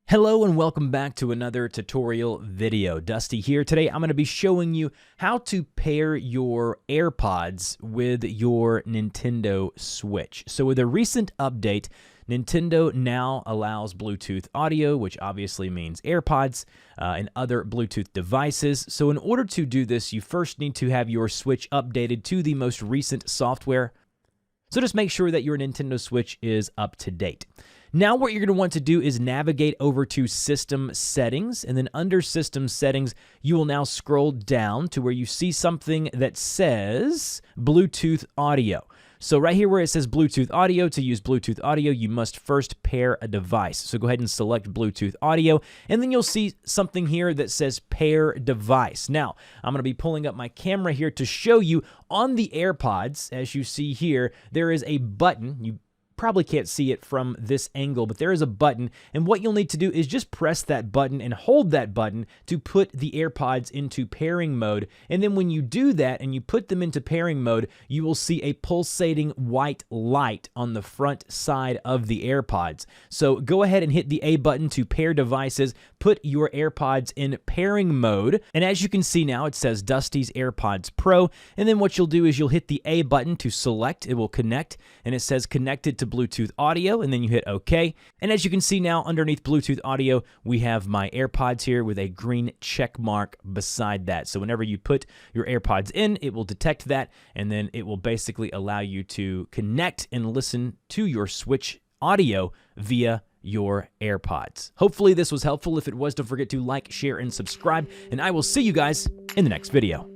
Hello and welcome back to another tutorial video. Dusty here. Today I'm going to be showing you how to pair your AirPods with your Nintendo Switch. So with a recent update, Nintendo now allows Bluetooth audio, which obviously means AirPods and other Bluetooth devices. So in order to do this, you first need to have your Switch updated to the most recent software. So just make sure that your Nintendo Switch is up to date. Now what you're going to want to do is navigate over to System Settings, and then under System Settings, you will now scroll down to where you see something that says Bluetooth Audio. So right here where it says Bluetooth Audio, to use Bluetooth Audio, you must first pair a device. So go ahead and select Bluetooth Audio, and then you'll see something here that says Pair Device. Now, I'm going to be pulling up my camera here to show you on the AirPods, as you see here, there is a button. You probably can't see it from this angle, but there is a button, and what you'll need to do is just press that button and hold that button to put the AirPods into pairing mode. And then when you do that and you put them into pairing mode, you will see a pulsating white light on the front side of the AirPods. So go ahead and hit the A button to pair devices, put your AirPods in pairing mode, and as you can see now, it says Dusty's AirPods Pro, and then what you'll do is you'll hit the A button to select. It will connect, and it says connected to Bluetooth audio, and then you hit OK. And as you can see now, underneath Bluetooth audio, we have my AirPods here with a green check mark beside that. So whenever you put your AirPods in, it will detect that, and then it will basically allow you to connect and listen to your Switch audio via your AirPods. Hopefully this was helpful. If it was, don't forget to like, share, and subscribe, and I will see you guys in the next video.